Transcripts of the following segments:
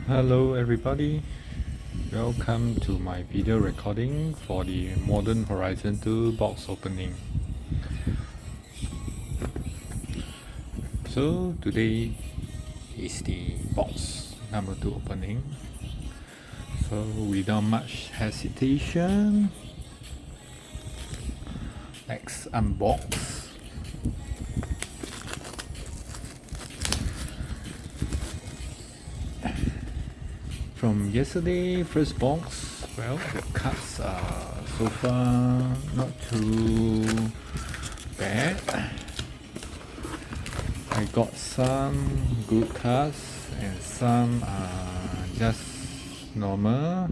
Hello everybody, welcome to my video recording for the Modern Horizon 2 box opening. So today is the box number 2 opening. So without much hesitation, let's unbox. From yesterday first box, well, the cards are so far not too bad. I got some good cards and some are just normal.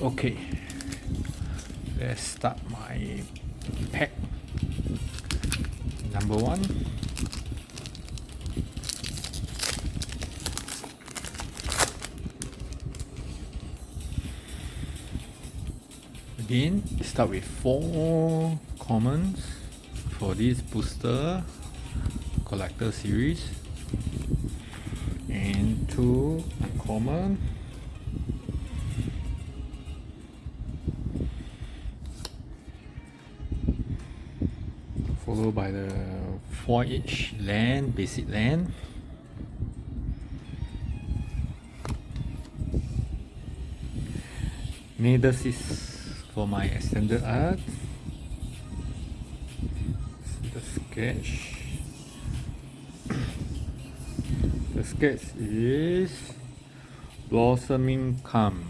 Okay, let's start my pack. Number 1. Again, start with 4 commons for this booster collector series and 2 uncommon. Followed by the 4 each land, basic land. Needles for my extended art. The sketch. The sketch is Blossoming Calm.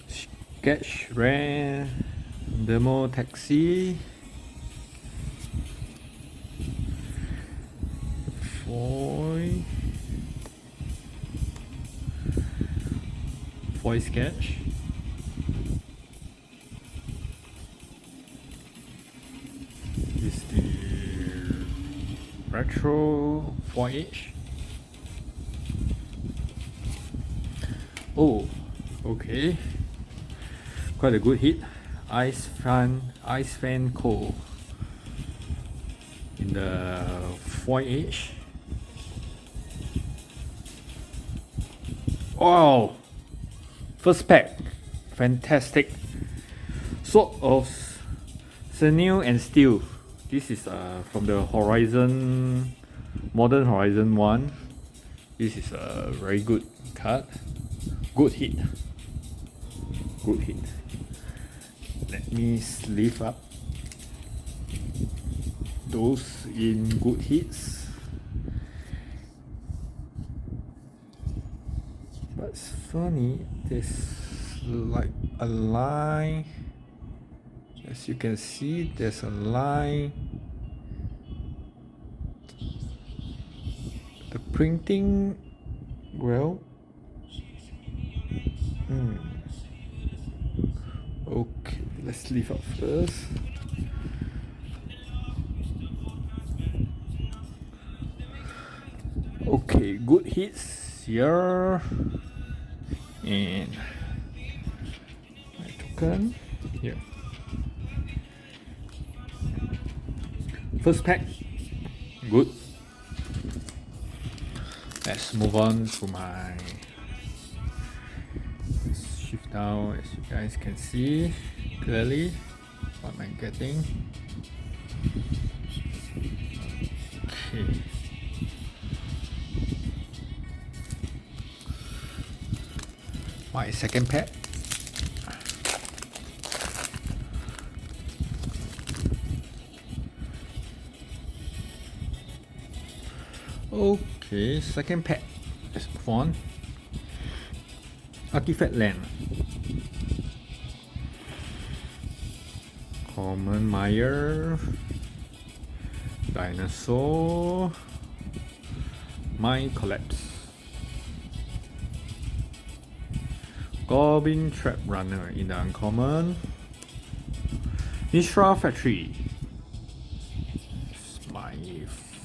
Sketch Rare Demo Taxi. Foil sketch. This is the retro 4H. Oh, okay. Quite a good hit. Ice Fan Co. in the 4H. Wow! First pack, fantastic. Sword of Sinew and Steel. This is from the Horizon, Modern Horizon 1. This is a very good card. Good hit. Good hit. Let me sleeve up those in good hits. But it's funny, there's like a line. As you can see, there's a line. The printing, well, okay, let's leave up first. Okay, good hits here. And my token here. First pack, good. Let's move on to my shift down. As you guys can see clearly what I'm getting. Okay. My second pack. Okay, second pack. Let's move on. Artifact Land. Common Meyer. Dinosaur. Mind Collapse. Goblin Trap Runner in the uncommon. Mishra Factory. It's my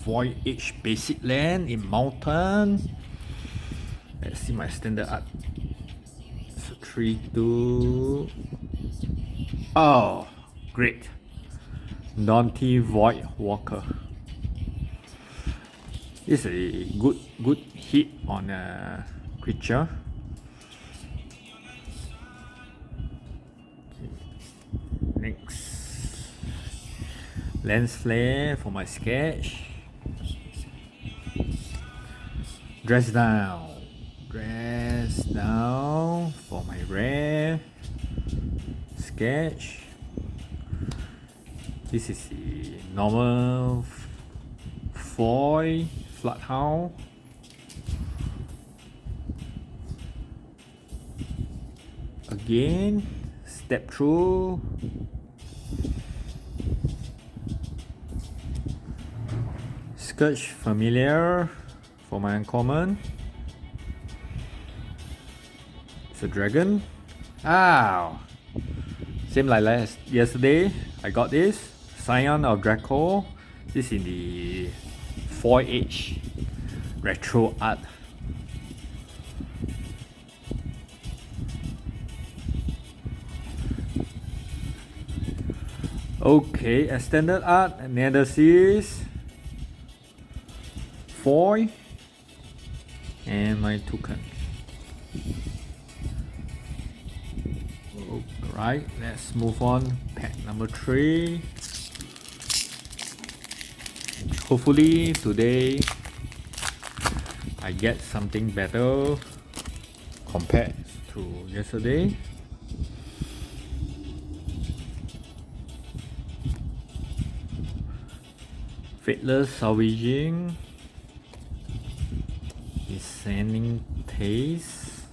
4H basic land in Mountain. Let's see my standard art. So 3, 2. Oh, great. Dante Void Walker. This is a good hit on a creature. Okay. Next, Lens Flare for my sketch. Dress down for my rare sketch. This is the normal foil Floodhound. Again, step through. Scourge Familiar for my uncommon. It's a dragon. Ow! Same like yesterday, I got this. Scion of Draco. This in the 4H retro art. Okay, extended art, Nethesis, foil, and my token. Alright, let's move on. Pack number 3. Hopefully today I get something better compared to yesterday. Fateless Salvaging, Descending Taste,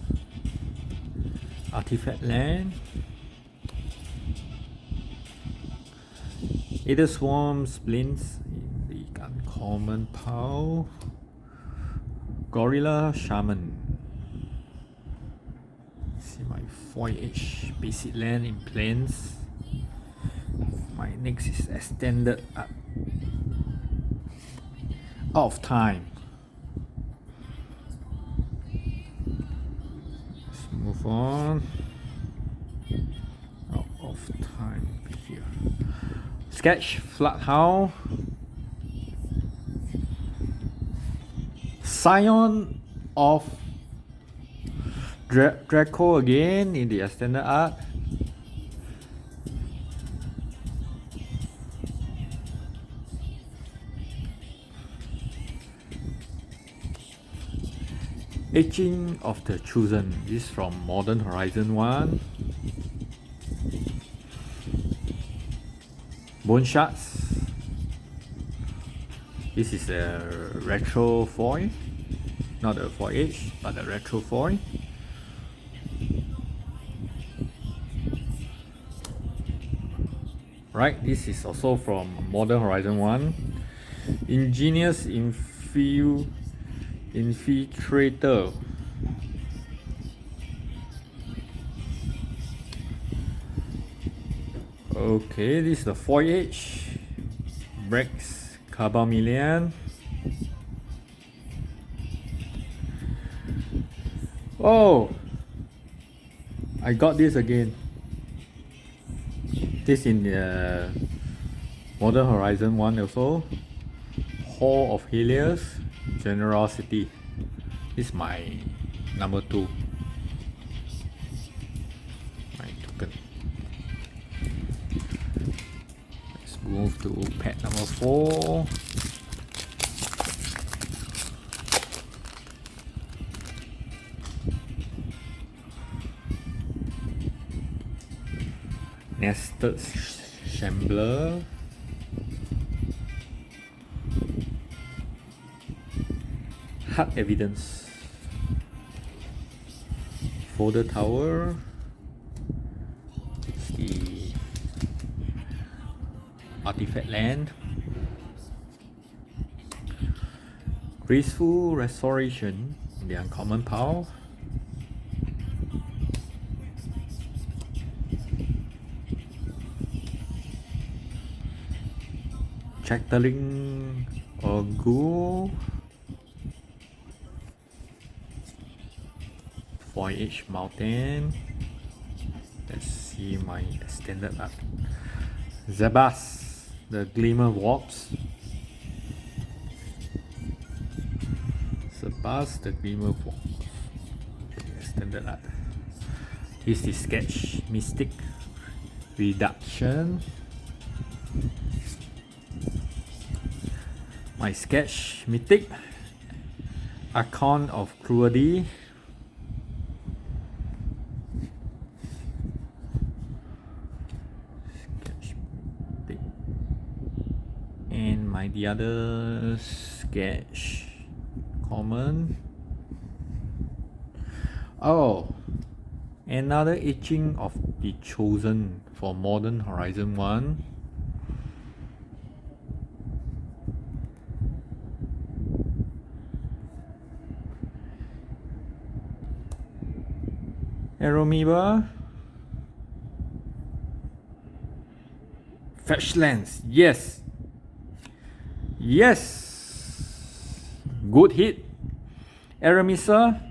Artifact Land, Aether Swarm Splints in the uncommon pile, Gorilla Shaman. See my 4H basic land in plains. My next is extended art. Out of time. Let's move on. Out of time here. Sketch Floodhound. Scion of Draco again in the extended art. Etching of the Chosen. This is from Modern Horizon 1. Bone Shards. This is a retro foil. Not a 4H, but a retro foil. Right, this is also from Modern Horizon 1. Ingenious Infiltrator. Okay, this is the 4H. Brex Carbamillion. Oh! I got this again. This in the Modern Horizon 1 also. Hall of Helios. Generosity. This is my number 2. My token. Let's move to pack number 4. Nested Shambler. Hard Evidence. Folder Tower. The Artifact Land. Graceful Restoration in the uncommon pile. Chattering Orgul. 4H Mountain. Let's see my extended art. Zebas the Glimmer Warps. Surpass the Glimmer Warps. Standard art. This is sketch Mystic Reduction. My sketch Mythic Archon of Cruelty. Sketch Mythic. And the other sketch common. Oh, another etching of the Chosen for Modern Horizon 1. Aeromoeba. Fetch Lens. Yes. Yes. Good hit. Aramisa.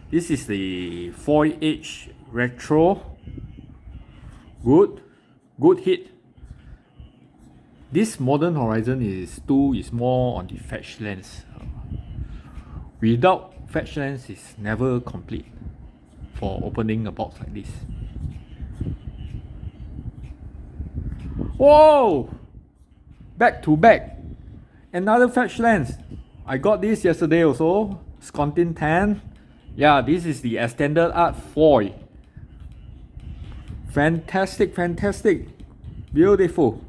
This is the foil edge retro. Good. Good hit. This Modern Horizon is more on the fetch lens. Without fetch lens is never complete for opening a box like this. Whoa! Back to back. Another fetch lens. I got this yesterday also. Scontin 10. Yeah, this is the extended art foil. Fantastic, fantastic. Beautiful.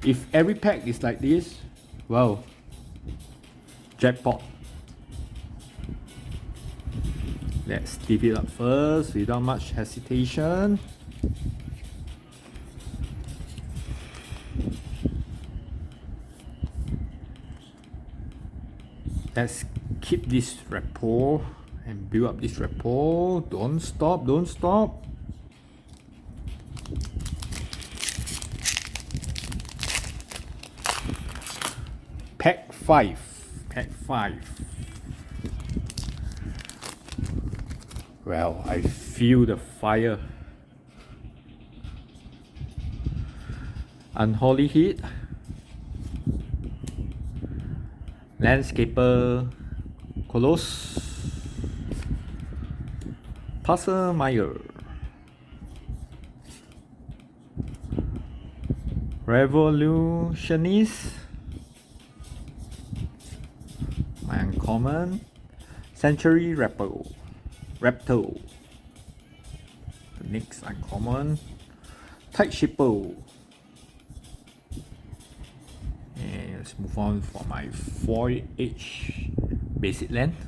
If every pack is like this, wow. Jackpot. Let's tip it up first without much hesitation. Let's keep this rapport and build up this rapport. Don't stop, don't stop. Pack 5. Pack 5. Well, I feel the fire. Unholy Heat. Landscaper Colosse. Passermeyer. Revolutionist. My uncommon. Century Raptor. The next uncommon. Tight Shipper. And let's move on for my foil edge basic length.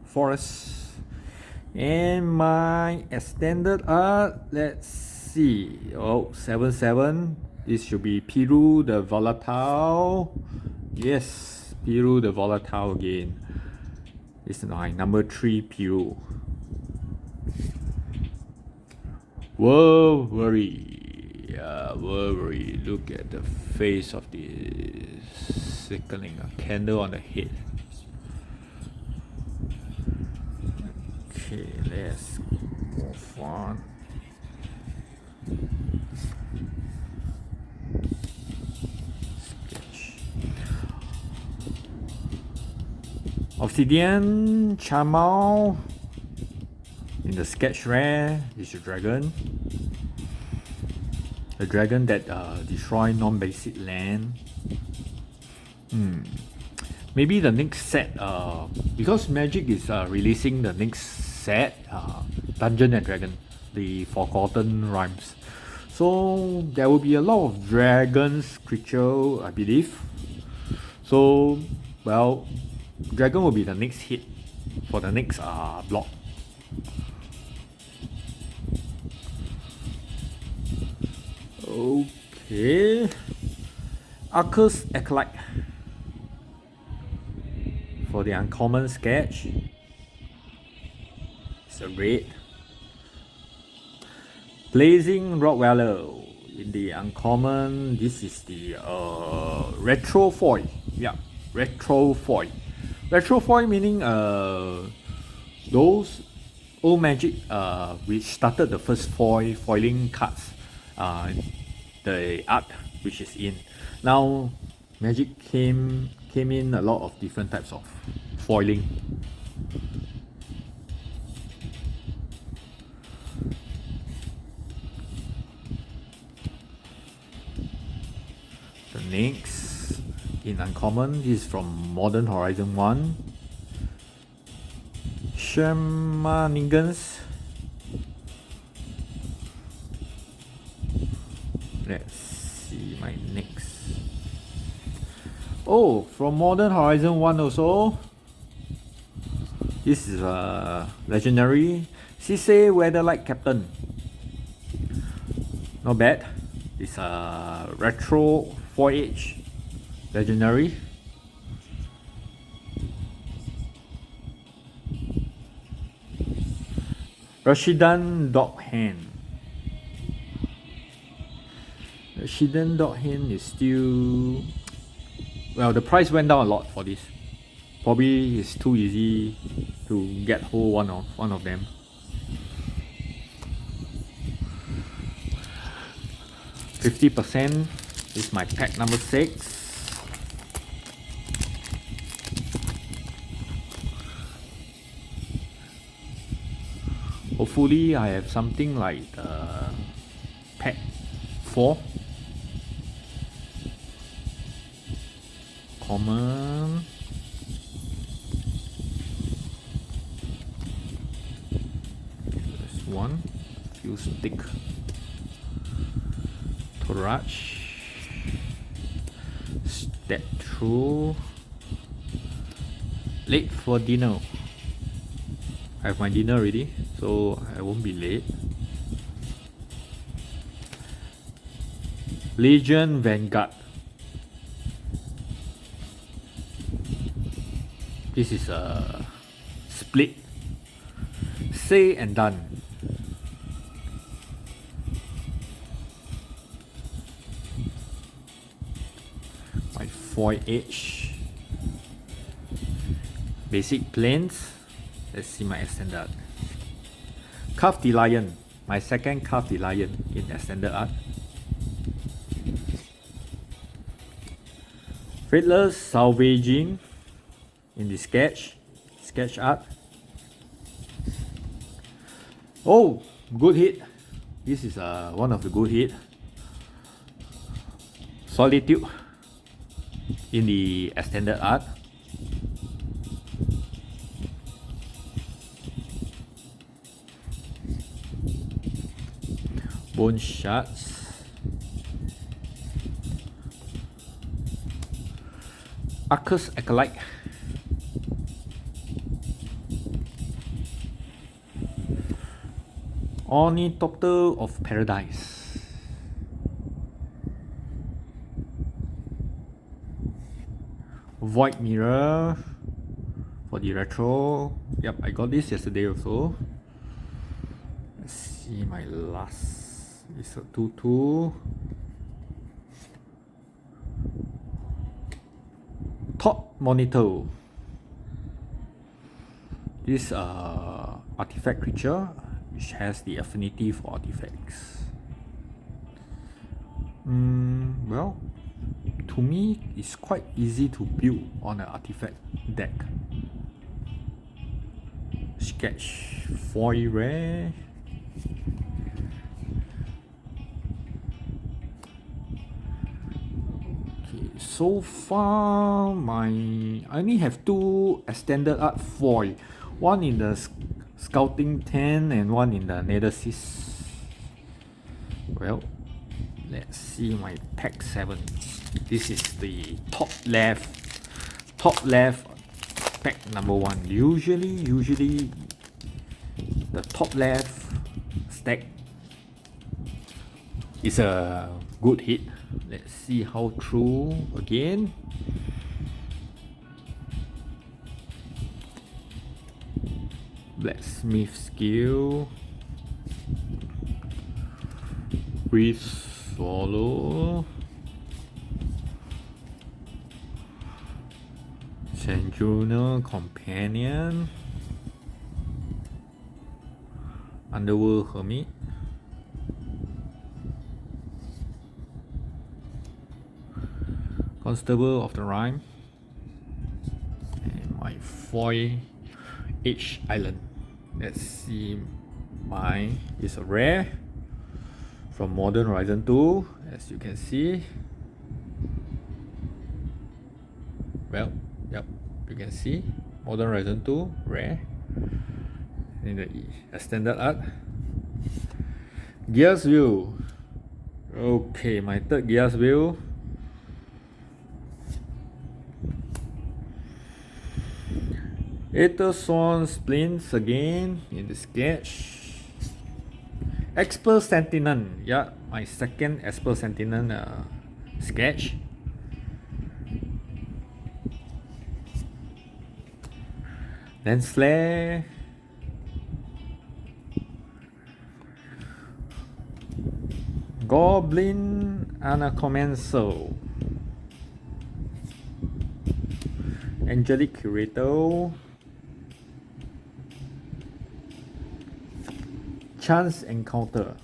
Forest. And my extended art. Let's see. Oh, 7/7. This should be Piru the Volatile. Yes, Piru the Volatile again. This is my number 3 Piru. Worry. Worry. Look at the face of this sickling. A candle on the head. Okay, let's move on. Sketch. Obsidian Chamal. In the sketch rare, is a dragon. A dragon that destroy non-basic land. Maybe the next set, because Magic is releasing the next set, Dungeon and Dragon, the Forgotten Realms. So there will be a lot of dragons creature, I believe. So, well, dragon will be the next hit for the next block. Okay. Arcus Acolyte. For the uncommon sketch. It's a red. Blazing Rottweiler. In the uncommon, this is the retro foil. Yeah, retro foil. Retro foil meaning those old Magic which started the first foiling cards uh, the art which is in. Now Magic came in a lot of different types of foiling. The next in uncommon is from Modern Horizon 1. Shenanigans. Let's see my next. Oh, from Modern Horizon 1 also. This is a legendary Sisay Weatherlight Captain. Not bad. It's a retro 4H legendary. Rashidan Dog Hand. Rashidan Dog Hand is still, well, the price went down a lot for this. Probably it's too easy to get hold one of them. %. Is my pack number 6. Hopefully I have something like pack 4. Common. There's one. Few stick. Torach. Step through. Late for dinner. I have my dinner ready, so I won't be late. Legion Vanguard. This is a split. Say and done. My 4H. Basic planes. Let's see my extended art. Carve the Lion. My second Carve the Lion in extended art. Faithless Salvaging in the sketch art. Oh, good hit. This is one of the good hit. Solitude in the extended art. Bone Shards. Arcus Acolyte. Ornithopter of Paradise. Void Mirror for the retro. Yep, I got this yesterday also. Let's see my last. It's a 2/2. Top Monitor. This artifact creature which has the affinity for artifacts. Well, to me it's quite easy to build on an artifact deck. Sketch foil rare. So far, I only have 2 extended art foil. One in the Scouting tent and one in the Nethesis. Well, let's see my pack 7. This is the top left pack number 1. Usually the top left stack is a good hit. Let's see how true again. Blacksmith skill. Breathe Swallow. Sanjuna Companion. Underworld Hermit. Constable of the Rhyme, and my foil H Island. Let's see, mine is a rare from Modern Horizon 2, as you can see. Well, yep, you can see Modern Horizon 2 rare in the standard art. Gears view. Okay, my third Gears view. Aether Swan splints again in the sketch. Esper Sentinel, yeah, my second Esper Sentinel sketch. Lens Flare. Goblin Anacomenso. Angelic Curator. Chance Encounter.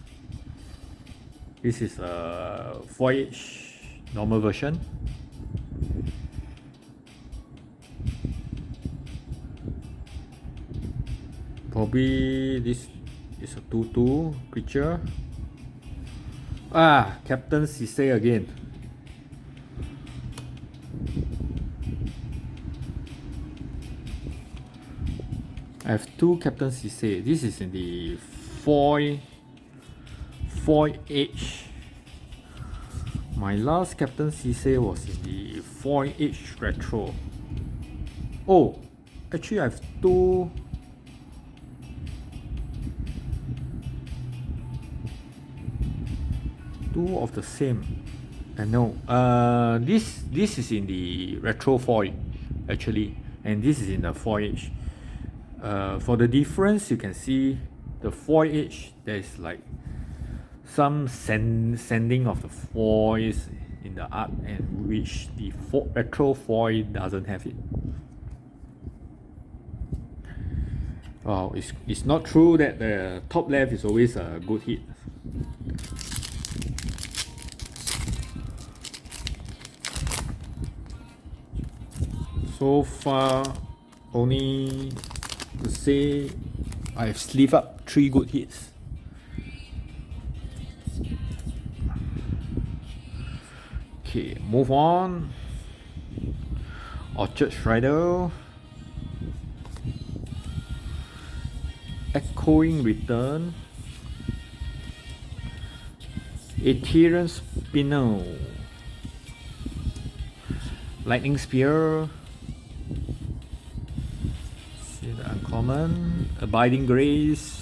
This is a 4H normal version. Probably this is a 2/2 creature. Ah, Captain Sisay again. I have two Captain Sisay. This is in the foil H. My last Captain Sisay was in the foil H retro. Oh, actually I have two. Two of the same. No, this is in the retro foil actually, and this is in the foil H. For the difference, you can see the foil H, there is like some sanding of the foils in the art, and which the retro foil doesn't have it. Wow, it's not true that the top left is always a good hit. So far, only to say I've sleeved up 3 good hits. Okay, move on. Orchard Strider. Echoing Return. Ethereal Spinel. Lightning Spear. See the uncommon. Abiding Grace.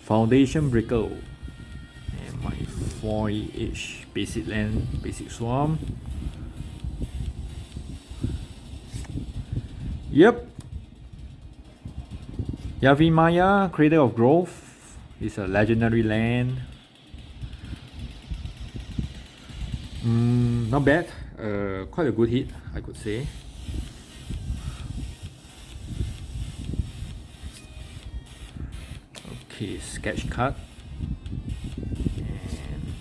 Foundation Breaker. And my 4-ish basic land, basic swarm. Yep. Yavimaya, Cradle of Growth, is a legendary land. Not bad. Quite a good hit, I could say. Okay, sketch card. And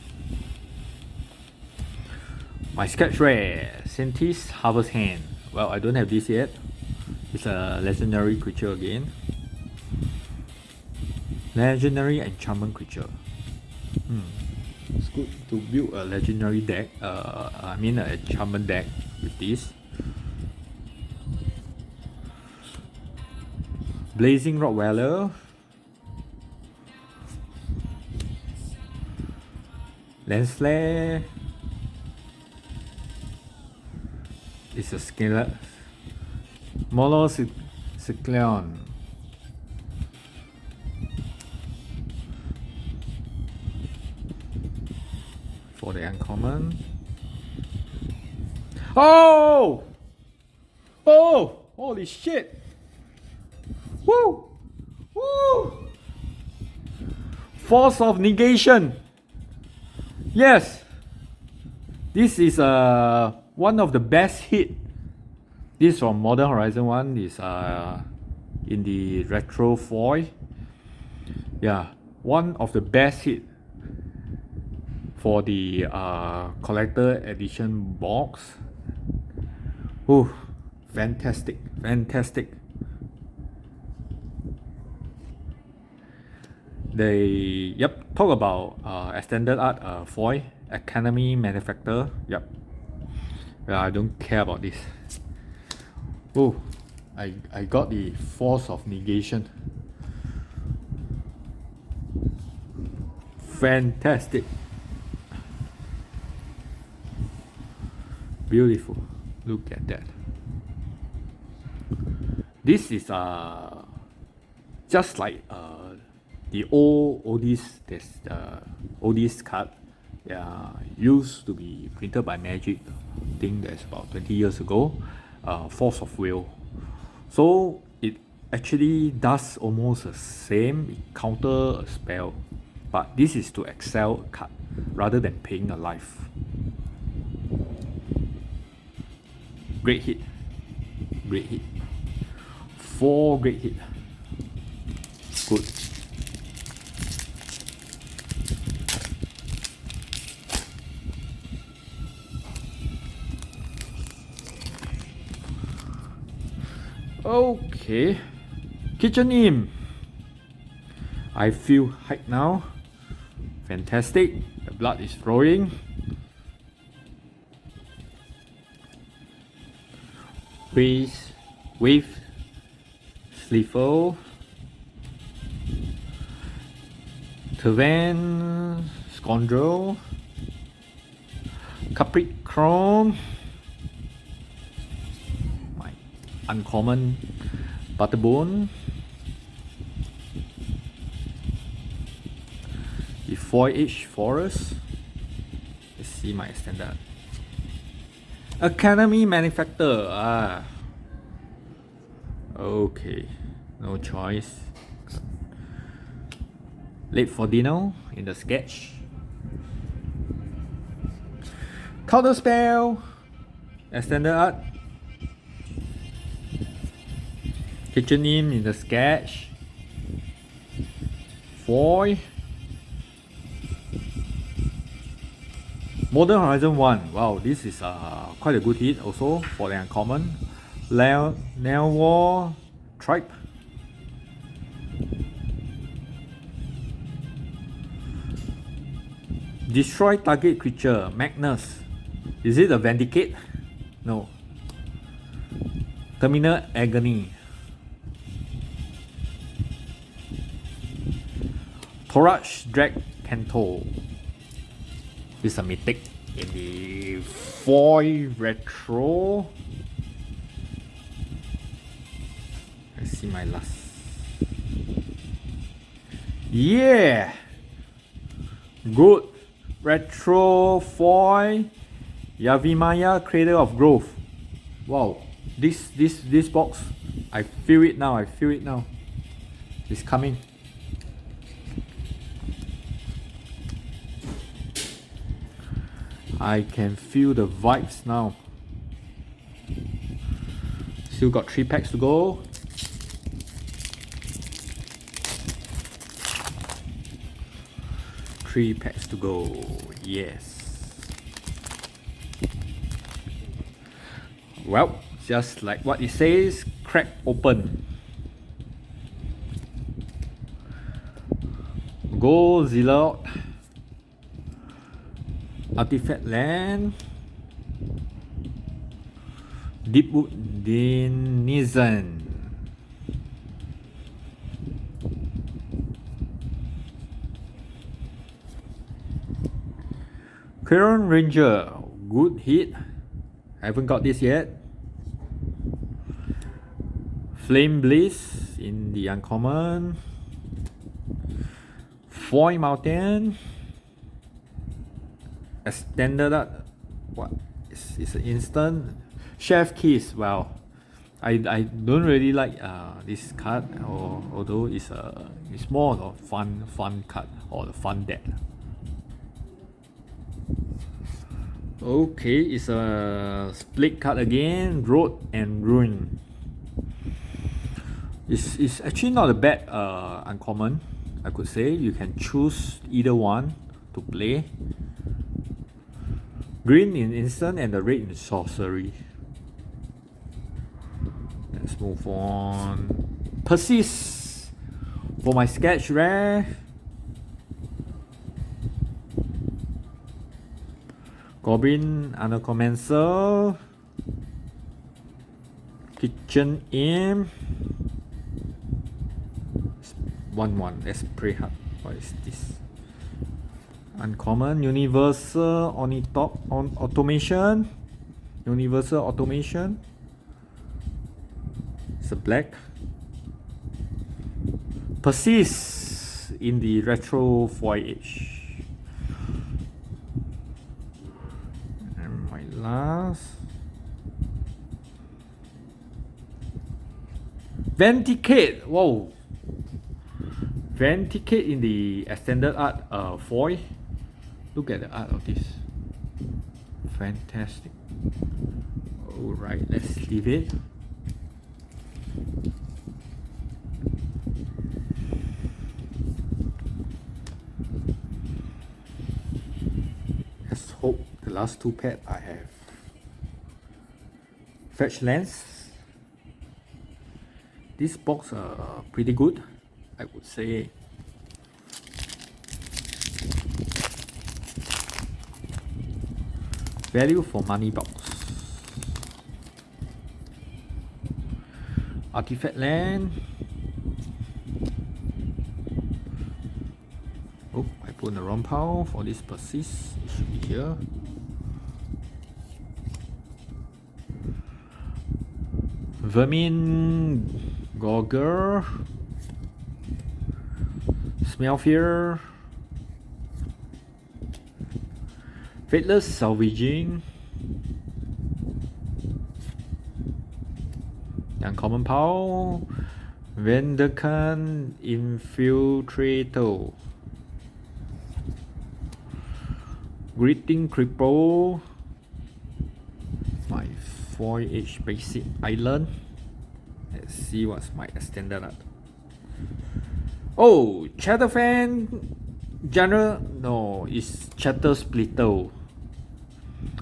my sketch rare, Sentis Harvest Hand. Well, I don't have this yet. It's a legendary creature again. Legendary enchantment creature. It's good to build a legendary deck. I mean an enchantment deck with this. Blazing Rottweiler. Lens Flare. It's a skeleton. Molocycleon. For the uncommon. Oh! Oh! Holy shit! Woo! Woo! Force of Negation. Yes! This is one of the best hit. This from Modern Horizon 1 is in the retro foil. Yeah, one of the best hit. for the collector edition box. Oh, fantastic, fantastic. They, yep, talk about extended art foil, Academy manufacturer. Yep. Yeah, I don't care about this. Oh, I got the force of negation. Fantastic. Beautiful. Look at that. This is just like the old oldies card. Yeah, used to be printed by Magic. I think that's about 20 years ago. Force of Will. So it actually does almost the same. It counter a spell, but this is to excel card rather than paying a life. Great hit. Great hit. 4 great hit. Good. Okay. Kitchen Imp. I feel hyped now. Fantastic. The blood is flowing. Wave Sleafle, Tervan Scoundrel, Capricorn, my uncommon Butterbone, the 4H Forest. Let's see my standard. Academy manufacturer. Okay, no choice. Late for dinner in the sketch. Counter spell. Extended art. Kitchen Imp in the sketch. Foil. Modern Horizon 1. Wow, this is quite a good hit also for the uncommon. Nailwar Tribe. Destroy target creature. Magnus. Is it a Vendicate? No. Terminal Agony. Torach Drag Canto. This is a mythic in the foil retro. Let's see my last. Yeah! Good. Retro foil. Yavimaya Cradle of Growth. Wow. This box. I feel it now. I feel it now. It's coming. I can feel the vibes now. Still got 3 packs to go. Three packs to go. Yes. Well, just like what it says, crack open. Godzilla. Artifact Land. Deepwood Denizen. Quirion Ranger. Good hit. Haven't got this yet. Flame Bliss in the uncommon. Foil Mountain. Extended art. What? It's an instant. Chef Kiss. Well, I don't really like this card, although it's more of a fun card or the fun deck. Okay, it's a split card again. Road and Ruin. It's actually not a bad uncommon. I could say you can choose either one to play. Green in instant and the red in sorcery. Let's move on. Persist for my sketch rare. Goblin Undercommencer. Kitchen Imp. 1/1. Let's pray hard. What is this? Uncommon. Universal Automation. Universal Automation. It's a black. Persist in the retro 4H. And my last. Venticate. Whoa. Venticate in the extended art foil. Look at the art of this. Fantastic. Alright, let's leave it. Let's hope the last two pairs I have. Fetch Lens. This box are pretty good, I would say. Value for money box. Artifact Land. Oh, I put in the wrong pile for this Persist. It should be here. Vermin Gogger. Smelfear. Faithless Salvaging. Uncommon Power. Vendakan Infiltrator. Greeting Cripple. My 4H basic island. Let's see what's my extended art. Oh, Chatterfan General. No, it's Chatter Splitter.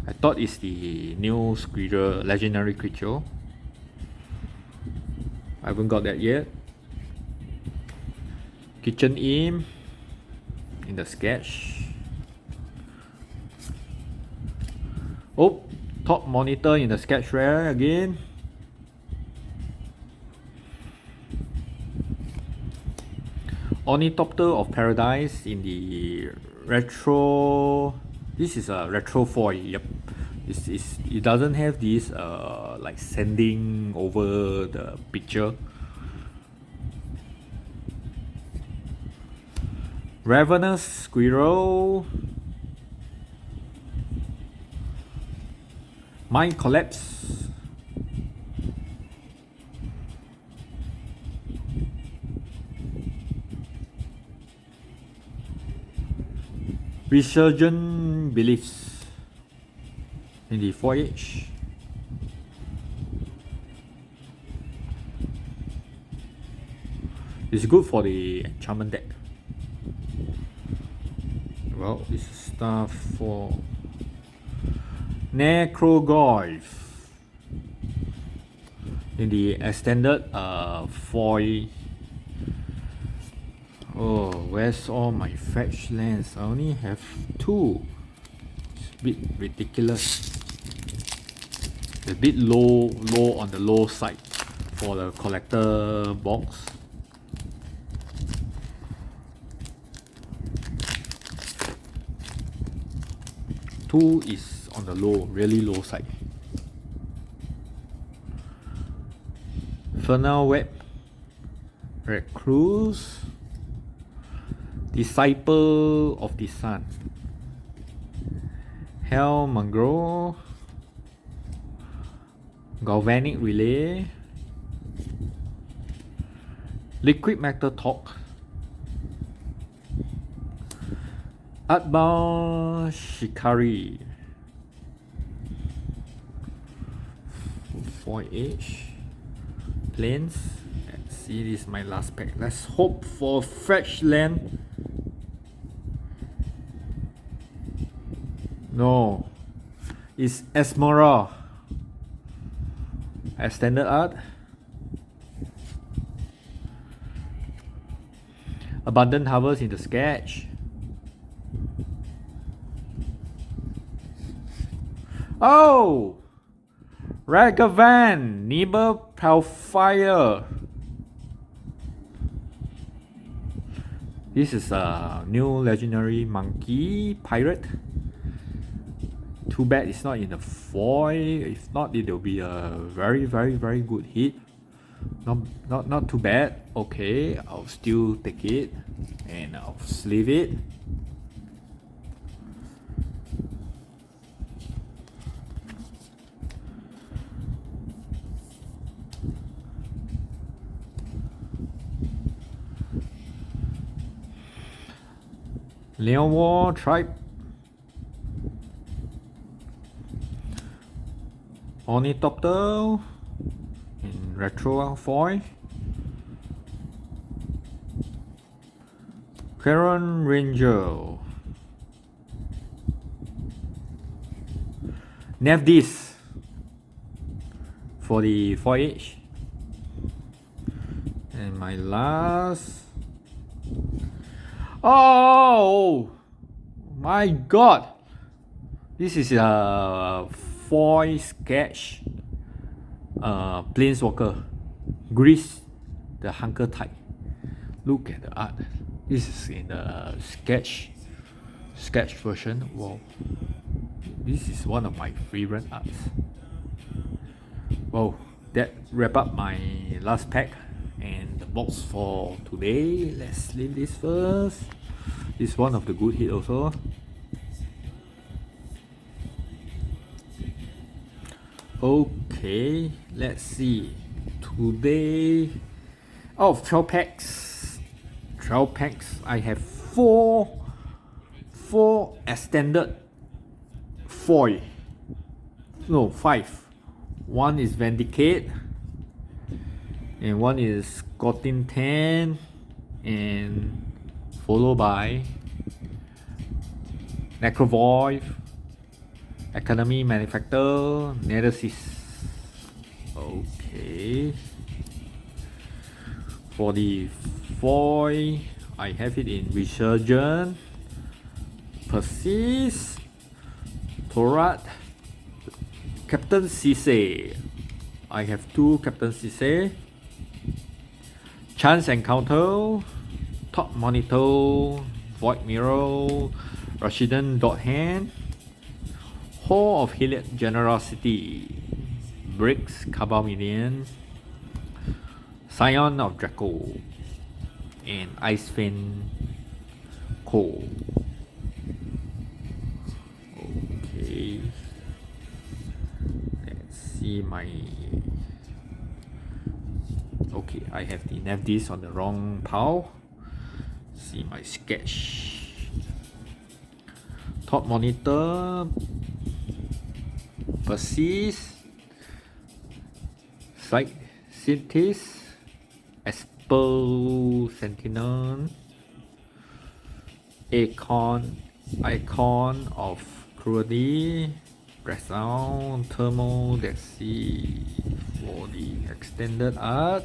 I thought it's the new Squirrel legendary creature. I haven't got that yet. Kitchen Imp in the sketch. Oh, top monitor in the sketch rare again. Ornithopter of Paradise in the retro. This is a retro foil. Yep, it doesn't have this like sanding over the picture. Ravenous Squirrel. Mind Collapse. Resurgent Beliefs in the 4H. It's good for the enchantment deck. Well, this is stuff for Necrogoyf in the extended foil. Oh, where's all my fetch lands? I only have 2. It's a bit ridiculous. A bit low on the low side for the collector box. Two is on the low, really low side. Infernal Web, Recluse, Disciple of the Sun, Hell Mangro, Galvanic Relay, Liquid Metal Talk, Artbound Shikari, 4H, Plains. Let's see, this is my last pack. Let's hope for fetch land. No, is Esmeralda. Extended art. Abundant Harvest in the sketch. Oh! Ragavan, Nibel Palfire. This is a new legendary monkey pirate. Too bad it's not in the foil. If not, it will be a very good hit. Not too bad. Okay, I'll still take it and I'll sleeve it. Leon War Tribe. Ornithopter in retro foil. Karen Ranger. Nevdis for the 4H. And my last. Oh my god! This is a foil sketch. Planeswalker. Grease the Hunker type. Look at the art. This is in the sketch version. Wow. This is one of my favorite arts. Wow. That wrap up my last pack and the box for today. Let's leave this first. This is one of the good hit also. Okay, let's see. Today, 12 packs. 12 packs. I have four extended foil. No, 5. One is Vindicate, and one is Scotland 10, and followed by Necrovoid, Academy Manufactor, Neresis. Okay. For the foil, I have it in Resurgent, Persist, Torat, Captain Cisse. I have 2 Captain Cisse. Chance Encounter, Top Monitor, Void Mirror, Rashidan Dot Hand, Hall of Heliod Generosity, Bricks Cabal Minion, Scion of Draco, and Icefiend Cole. Okay, let's see my. Okay, I have the Nevdis on the wrong pile. See my sketch. Top Monitor, Persist, Sight Synthesis, Esper Sentinel, Icon of Cruelty, Breakdown, Thermal Dexy for the extended art.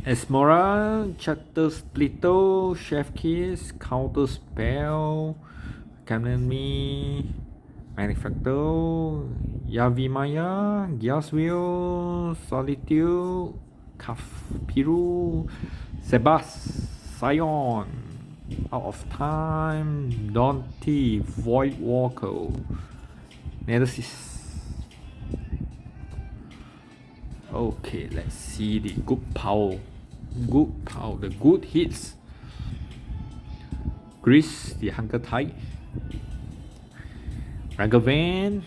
Esmora, Chatter Splitter, Chef Kiss, Counter Spell, Academy Manufactor, Yavimaya, Gearswheel, Solitude, Piru, Sebas, Scion, Out of Time, Dante, Void Walker, Neresis. Okay, let's see the good power. The good hits. Grease, the Hunker type. Ragavan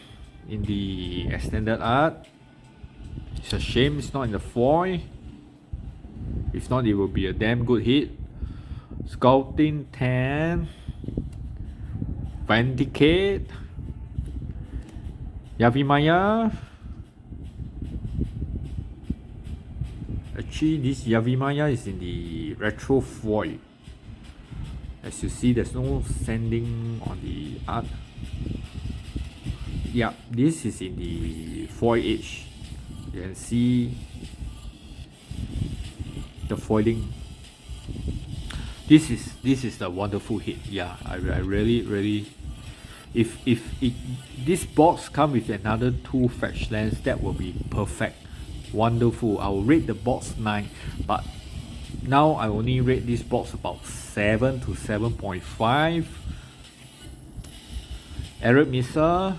in the extended art. It's a shame it's not in the foil. If not, it will be a damn good hit. Scouting 10. Vindicate. Yavimaya. Actually, this Yavimaya is in the retro foil. As you see, there's no sanding on the art. Yeah, this is in the 4H. You can see the foiling. This is the wonderful hit. Yeah, I really, if this box come with another 2 fetch lands, that will be perfect. Wonderful. I will rate the box 9, but now I only rate this box about 7 to 7.5. Arid Missile,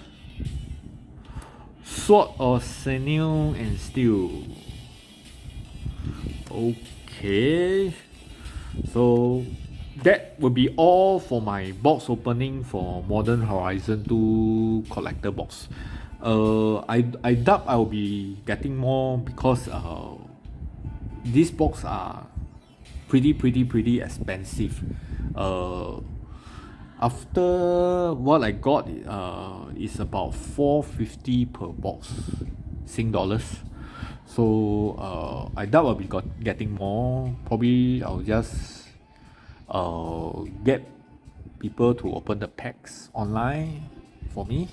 Sword of Sinew and Steel. Okay, so that will be all for my box opening for Modern Horizon 2 collector box. I doubt I will be getting more because these box are pretty expensive. After what I got is about 450 per box Sing dollars. So I doubt I'll be getting more. Probably I'll just get people to open the packs online for me.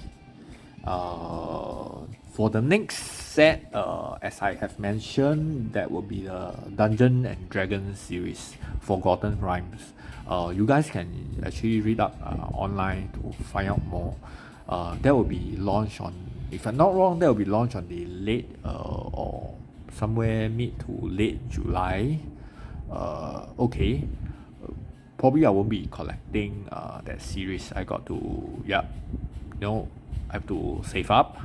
For the next set, as I have mentioned, that will be the Dungeon and Dragon series, Forgotten Realms. You guys can actually read up online to find out more. That will be launched on, if I'm not wrong, that will be launched on the late or somewhere mid to late July. Okay. Probably I won't be collecting that series. I got to, yeah, I have to save up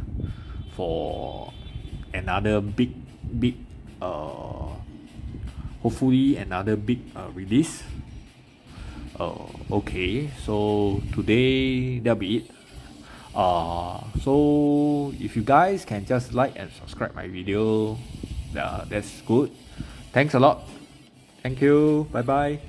for another big hopefully another big release. Okay, so today that'll be it. So if you guys can just like and subscribe my video, that's good. Thanks a lot. Thank you. Bye bye.